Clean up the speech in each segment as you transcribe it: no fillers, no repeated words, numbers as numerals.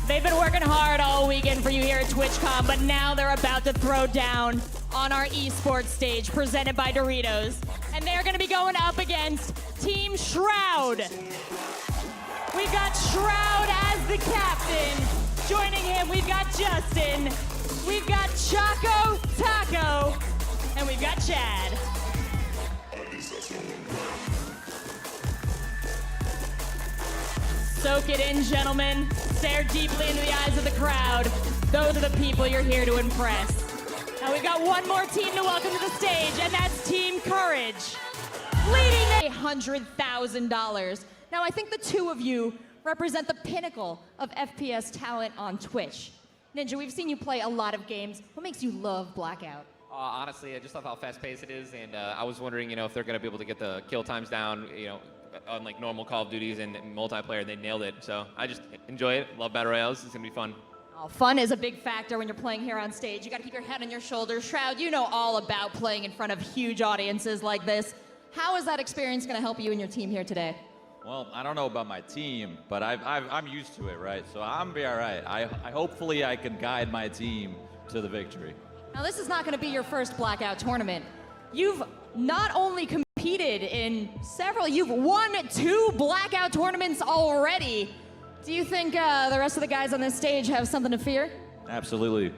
They've been working hard all weekend for you here at TwitchCon, but now they're about to throw down on our esports stage presented by Doritos. And they're gonna be going up against Team Shroud. We've got Shroud as the captain. Joining him, we've got Justin, we've got Choco Taco, and we've got Chad. Soak it in, gentlemen. Stare deeply into the eyes of the crowd. Those are the people you're here to impress. Now we've got one more team to welcome to the stage, and that's Team Courage, leading $100,000. Now I think the two of you represent the pinnacle of FPS talent on Twitch. Ninja, we've seen you play a lot of games. What makes you love Blackout? Honestly, I just love how fast-paced it is, and I was wondering, if they're going to be able to get the kill times down, on like normal Call of Duties and multiplayer. They nailed it, so I just enjoy it. Love battle royales. It's gonna be fun. Oh, fun is a big factor when you're playing here on stage. You got to keep your head on your shoulders. Shroud, you know all about playing in front of huge audiences like this. How is that experience going to help you and your team here today? Well, I don't know about my team, but I'm used to it, right? So I'm be all right. I hopefully I can guide my team to the victory. Now, this is not going to be your first Blackout tournament. You've not only competed in several, you've won 2 Blackout tournaments already. Do you think the rest of the guys on this stage have something to fear? Absolutely.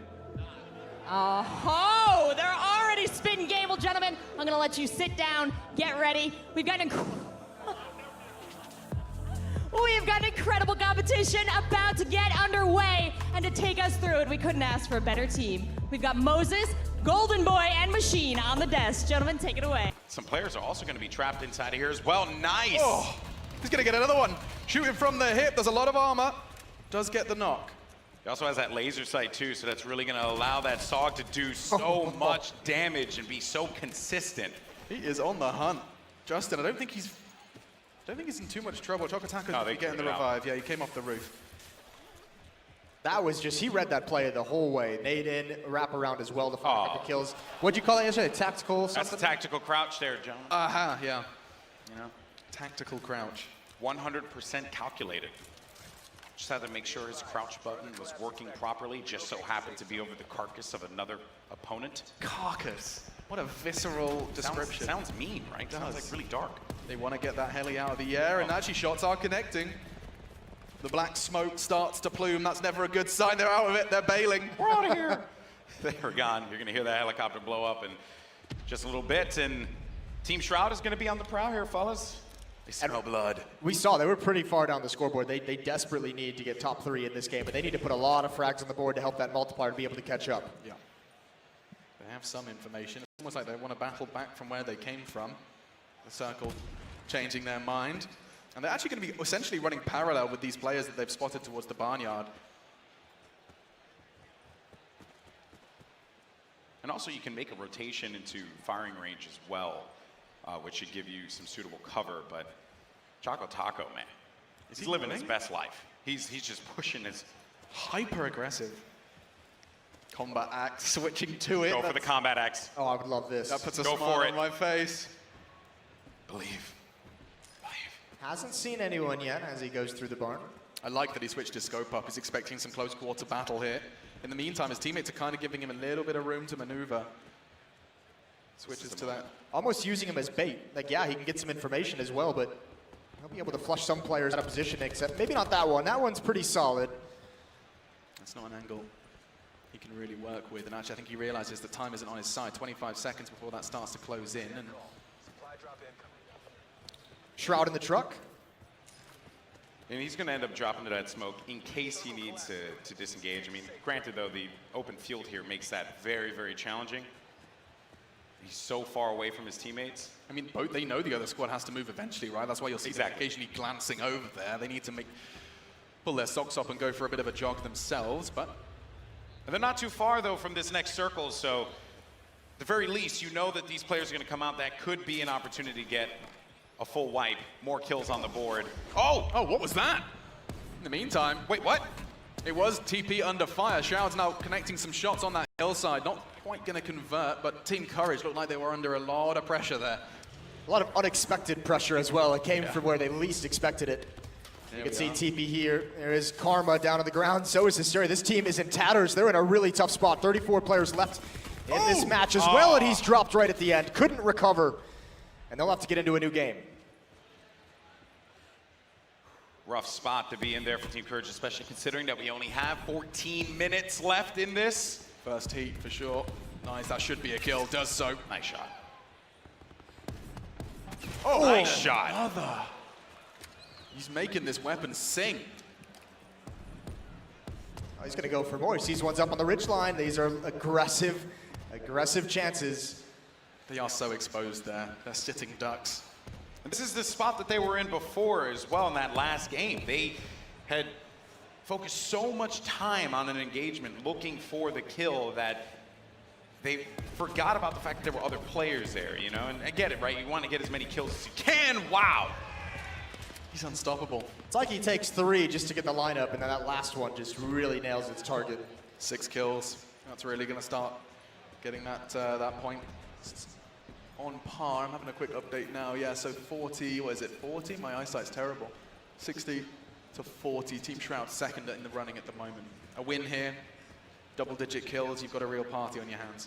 Oh, they're already spitting game. Well, gentlemen, I'm going to let you sit down, get ready. We've got an incredible competition about to get underway, and to take us through it, we couldn't ask for a better team. We've got Moses, Golden Boy, and Machine on the desk. Gentlemen, take it away. Some players are also going to be trapped inside of here as well. Nice! Oh, he's going to get another one. Shooting from the hip. There's a lot of armor. Does get the knock. He also has that laser sight too, so that's really going to allow that SOG to do so much damage and be so consistent. He is on the hunt. Justin, I don't think he's in too much trouble. Chocotaka's getting the revive. Yeah, he came off the roof. That was just, he read that play the whole way. Nade in, wrap around as well to find the kills. What'd you call that yesterday? Tactical something? That's a tactical crouch there, John. Yeah. Tactical crouch. 100% calculated. Just had to make sure his crouch button was working properly. Just so happened to be over the carcass of another opponent. Carcass. What a visceral description. Sounds mean, right? Sounds like really dark. They want to get that heli out of the air, and actually shots are connecting. The black smoke starts to plume. That's never a good sign. They're out of it. They're bailing. We're out of here. They're gone. You're going to hear that helicopter blow up in just a little bit. And Team Shroud is going to be on the prowl here, fellas. They smell blood. We saw they were pretty far down the scoreboard. They desperately need to get top 3 in this game, but they need to put a lot of frags on the board to help that multiplier to be able to catch up. Yeah. They have some information. It's almost like they want to battle back from where they came from. The circle changing their mind. And they're actually going to be essentially running parallel with these players that they've spotted towards the barnyard. And also you can make a rotation into firing range as well, which should give you some suitable cover. But Choco Taco, man, he's living his best life. He's just pushing his... Hyper aggressive. Combat axe, switching to it. Go for the combat axe. Oh, I would love this. That puts a smile on my face. Believe. Hasn't seen anyone yet as he goes through the barn. I like that he switched his scope up. He's expecting some close quarter battle here. In the meantime, his teammates are kind of giving him a little bit of room to maneuver. Switches to that. Almost using him as bait. Like, yeah, he can get some information as well, but he'll be able to flush some players out of position, except maybe not that one. That one's pretty solid. That's not an angle he can really work with. And actually, I think he realizes the time isn't on his side. 25 seconds before that starts to close in. And Shroud in the truck. And he's going to end up dropping to that smoke in case he needs to disengage. I mean, granted, though, the open field here makes that very, very challenging. He's so far away from his teammates. I mean, both they know the other squad has to move eventually, right? That's why you'll see them occasionally glancing over there. They need to pull their socks up and go for a bit of a jog themselves, but... And they're not too far, though, from this next circle, so at the very least, you know that these players are going to come out. That could be an opportunity to get a full wipe, more kills on the board. Oh, what was that? In the meantime, wait, what? It was TP under fire. Shroud's now connecting some shots on that hillside. Not quite going to convert, but Team Courage looked like they were under a lot of pressure there. A lot of unexpected pressure as well. It came from where they least expected it. You can see TP here. There is Karma down on the ground. So is Hysteria. This team is in tatters. They're in a really tough spot. 34 players left in this match as well, and he's dropped right at the end. Couldn't recover, and they'll have to get into a new game. Rough spot to be in there for Team Courage, especially considering that we only have 14 minutes left in this. First heat for sure. Nice, that should be a kill, does so. Nice shot. Oh, nice shot. Another. He's making this weapon sing. Oh, he's going to go for more. He sees one's up on the ridge line. These are aggressive chances. They are so exposed there. They're sitting ducks. And this is the spot that they were in before as well in that last game. They had focused so much time on an engagement looking for the kill that they forgot about the fact that there were other players there, you know? And I get it, right? You want to get as many kills as you can. Wow. He's unstoppable. It's like he takes 3 just to get the lineup, and then that last one just really nails its target. 6 kills. That's really going to start getting that point on par. I'm having a quick update now. Yeah, so 40, what is it, 40? My eyesight's terrible. 60 to 40. Team Shroud second in the running at the moment. A win here, double-digit kills. You've got a real party on your hands.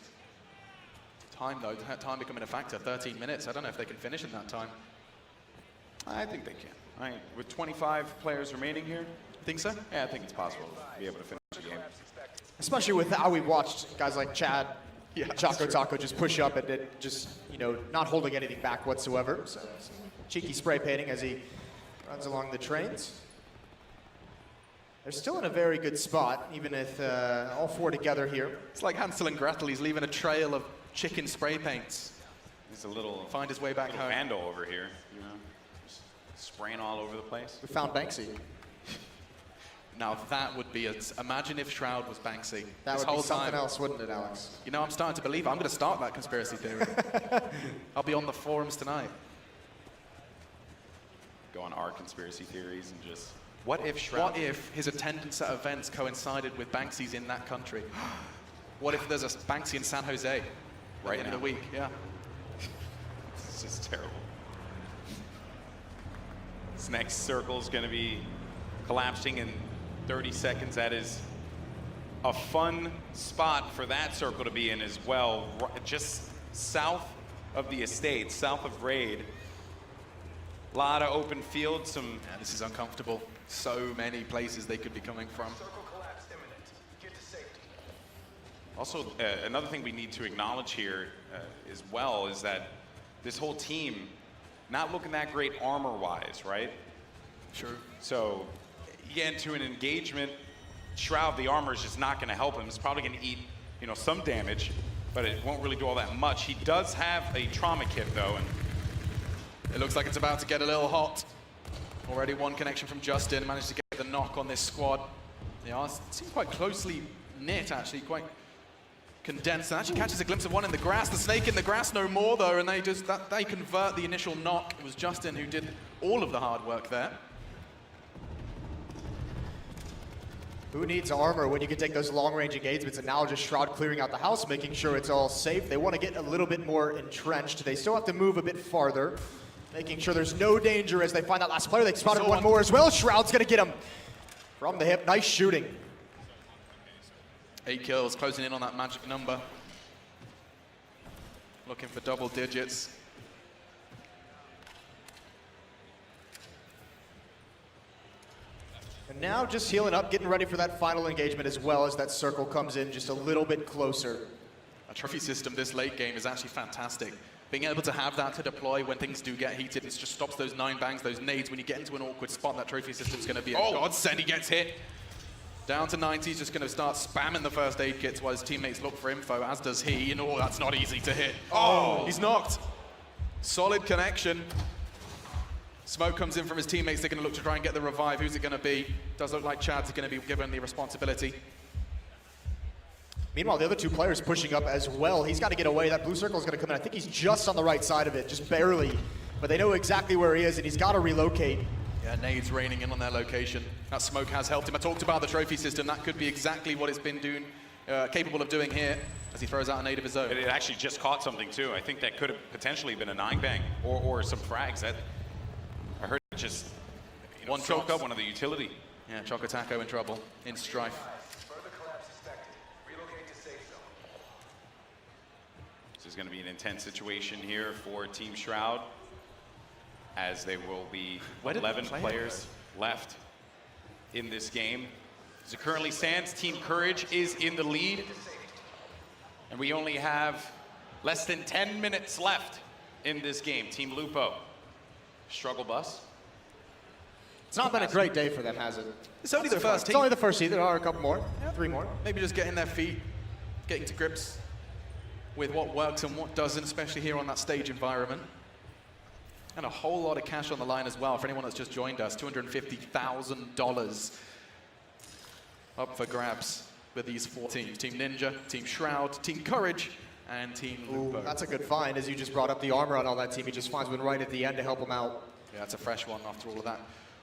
Time, though, time becoming a factor. 13 minutes. I don't know if they can finish in that time. I think they can. With 25 players remaining here, Think so? yeah, I think it's possible to be able to finish the game. Especially with how we watched guys like Chad, Yeah, Choco Taco just push up and just, you know, not holding anything back whatsoever. So cheeky spray painting as he runs along the trains. They're still in a very good spot, even if all 4 together here. It's like Hansel and Gretel. He's leaving a trail of chicken spray paints. He's a little Find his way back home. vandal over here, you know, just spraying all over the place. We found Banksy. Now that would be imagine if Shroud was Banksy. That this would be whole something time. else, wouldn't it, Alex? You know, I'm starting to believe I'm going to start that conspiracy theory. I'll be on the forums tonight. Go on our conspiracy theories and just, what if Shroud? What if his attendance at events coincided with Banksy's in that country? What if there's a Banksy in San Jose Right in now. the week? Yeah. It's just terrible. This next circle is going to be collapsing in 30 seconds. That is a fun spot for that circle to be in as well. Just south of the estate, south of Raid. A lot of open field, some... Yeah, this is uncomfortable. So many places they could be coming from. Also, another thing we need to acknowledge here as well is that this whole team not looking that great armor-wise, right? Sure. So you get into an engagement, Shroud, the armor is just not going to help him. It's probably going to eat, you know, some damage, but it won't really do all that much. He does have a trauma kit, though, and it looks like it's about to get a little hot. Already one connection from Justin, managed to get the knock on this squad. They are seem quite closely knit, actually, quite condensed. And actually catches a glimpse of one in the grass. The snake in the grass no more, though, and they convert the initial knock. It was Justin who did all of the hard work there. Who needs armor when you can take those long-range engagements? And now just Shroud clearing out the house, making sure it's all safe. They want to get a little bit more entrenched. They still have to move a bit farther, making sure there's no danger as they find that last player. They spotted one more as well. Shroud's going to get him from the hip. Nice shooting. 8 kills, closing in on that magic number. Looking for double digits. And now just healing up, getting ready for that final engagement as well as that circle comes in just a little bit closer. A trophy system this late game is actually fantastic. Being able to have that to deploy when things do get heated, it just stops those 9 bangs, those nades. When you get into an awkward spot, that trophy system's going to be a godsend. He gets hit. Down to 90, he's just going to start spamming the first aid kits while his teammates look for info, as does he. And oh, that's not easy to hit. Oh, he's knocked. Solid connection. Smoke comes in from his teammates. They're going to look to try and get the revive. Who's it going to be? Does look like Chad's going to be given the responsibility. Meanwhile, the other 2 players pushing up as well. He's got to get away. That blue circle is going to come in. I think he's just on the right side of it, just barely. But they know exactly where he is, and he's got to relocate. Yeah, nades raining in on their location. That smoke has helped him. I talked about the trophy system. That could be exactly what it's been doing, capable of doing here as he throws out a nade of his own. it actually just caught something, too. I think that could have potentially been a 9-bang or some frags. That I heard it just, One choke up. one of the utility. Yeah, Choco Taco in trouble, in strife. This is going to be an intense situation here for Team Shroud, as there will be 11 players left in this game. As it currently stands, Team Courage is in the lead, and we only have less than 10 minutes left in this game. Team Lupo, struggle bus. It's not been a great day for them, has it? It's only the first It's heat. only the first heat. There are a couple more, 3 more. Maybe just getting their feet, getting to grips with what works and what doesn't, especially here on that stage environment. And a whole lot of cash on the line as well for anyone that's just joined us. $250,000 up for grabs with these 4 teams. Team Ninja, Team Shroud, Team Courage, and Team Lupo. That's a good find, as you just brought up the armor on all that team. He just finds one right at the end to help him out. Yeah, that's a fresh one after all of that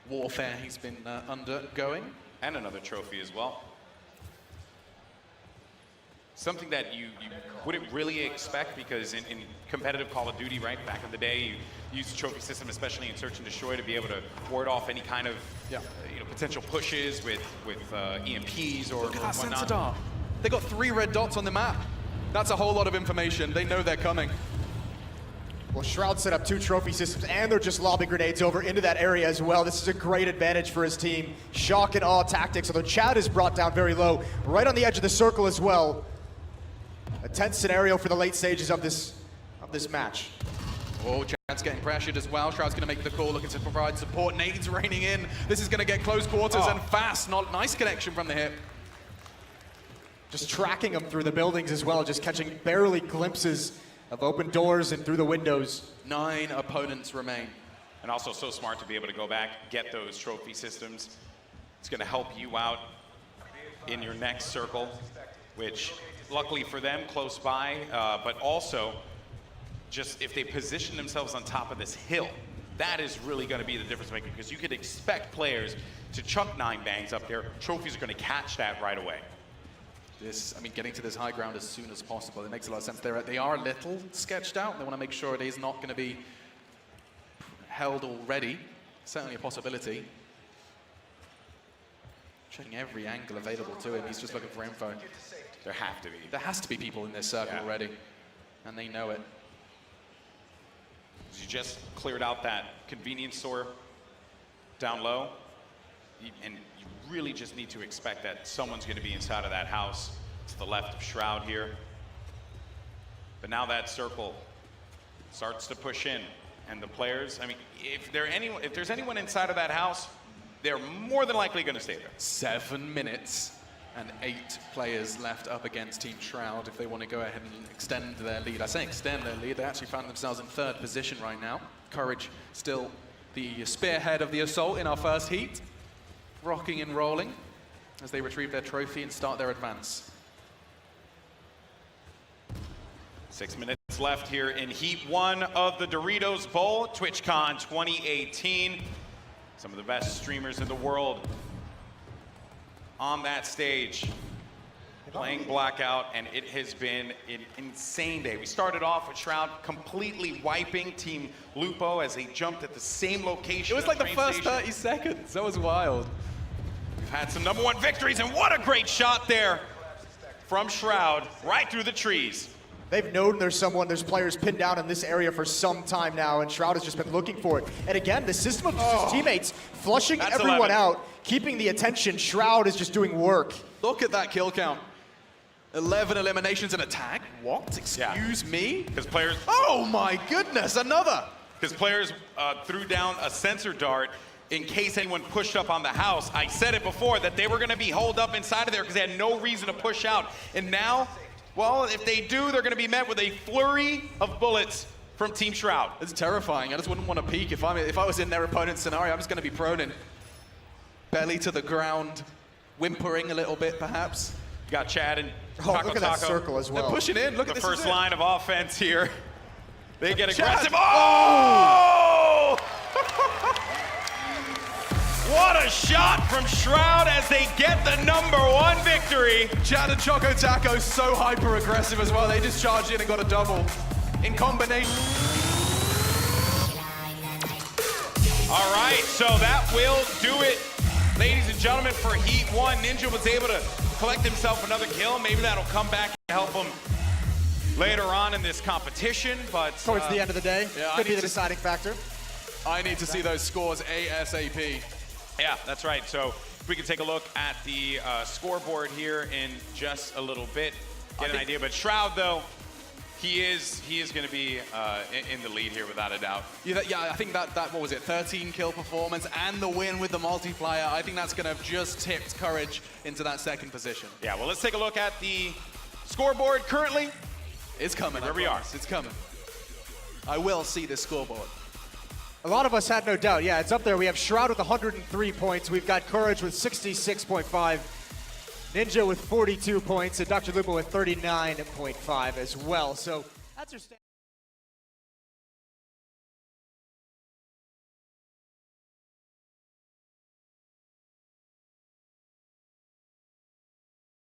warfare he's been undergoing. And another trophy as well. Something that you wouldn't really expect, because in competitive Call of Duty, right, back in the day, you used the trophy system, especially in Search and Destroy, to be able to ward off any kind of potential pushes with EMPs or Look at that whatnot. sensor dart. They got 3 red dots on the map. That's a whole lot of information. They know they're coming. Well, Shroud set up 2 trophy systems, and they're just lobbing grenades over into that area as well. This is a great advantage for his team. Shock and awe tactics, although Chad is brought down very low, right on the edge of the circle as well. A tense scenario for the late stages of this match. Oh, Chad's getting pressured as well. Shroud's going to make the call, looking to provide support. Nades raining in. This is going to get close quarters and fast. Not nice connection from the hip. Just tracking him through the buildings as well, just catching barely glimpses of open doors and through the windows. 9 opponents remain. And also so smart to be able to go back, get those trophy systems. It's going to help you out in your next circle, which luckily for them, close by, but also just if they position themselves on top of this hill, that is really going to be the difference maker, because you could expect players to chuck 9 bangs up there. Trophies are going to catch that right away. Getting to this high ground as soon as possible, it makes a lot of sense. They are a little sketched out. They want to make sure it is not going to be held already. Certainly a possibility. Checking every angle available to him. He's just looking for info. There have to be. There has to be people in this circle already, and they know it. You just cleared out that convenience store down low, and you really just need to expect that someone's going to be inside of that house to the left of Shroud here. But now that circle starts to push in, and the players, if there's anyone inside of that house, they're more than likely going to stay there. 7 minutes and 8 players left up against Team Shroud if they want to go ahead and extend their lead. I say extend their lead, they actually found themselves in 3rd position right now. Courage still the spearhead of the assault in our first heat, rocking and rolling as they retrieve their trophy and start their advance. 6 minutes left here in Heat 1 of the Doritos Bowl, TwitchCon 2018. Some of the best streamers in the world on that stage, playing Blackout, and it has been an insane day. We started off with Shroud completely wiping Team Lupo as they jumped at the same location. It was like the first 30 seconds. That was wild. We've had some #1 victories, and what a great shot there from Shroud, right through the trees. They've known there's players pinned down in this area for some time now, and Shroud has just been looking for it. And again, the system of his teammates flushing everyone 11. out, keeping the attention. Shroud is just doing work. Look at that kill count. 11 eliminations and a tag? What? Excuse me? Because players... Oh my goodness, another! Because players threw down a sensor dart in case anyone pushed up on the house. I said it before that they were going to be holed up inside of there because they had no reason to push out. And now, well, if they do, they're going to be met with a flurry of bullets from Team Shroud. It's terrifying. I just wouldn't want to peek. If I was in their opponent's scenario, I'm just going to be prone in. Belly to the ground, whimpering a little bit, perhaps. You got Chad and Oh, look at that circle as well. They're pushing in. Look at the this. first line of offense here. They get Chad. aggressive. Oh! What a shot from Shroud as they get the #1 victory. Chad and Choco Taco so hyper aggressive as well. They just charged in and got a double in combination. All right. So that will do it, ladies and gentlemen, for Heat 1. Ninja was able to collect himself another kill. Maybe that'll come back and help him later on in this competition, but Towards the end of the day, yeah, could be the deciding factor. I need to see those scores ASAP. yeah, that's right. So if we can take a look at the scoreboard here in just a little bit, get an idea. But Shroud, though, he is going to be in the lead here without a doubt. Yeah, I think that what was it, 13 kill performance and the win with the multiplier. I think that's going to have just tipped Courage into that second position. Yeah, well, let's take a look at the scoreboard currently. It's coming. Here we are. It's coming. I will see this scoreboard. A lot of us had no doubt. Yeah, it's up there. We have Shroud with 103 points. We've got Courage with 66.5. Ninja with 42 points. And Dr. Lupo with 39.5 as well. So that's your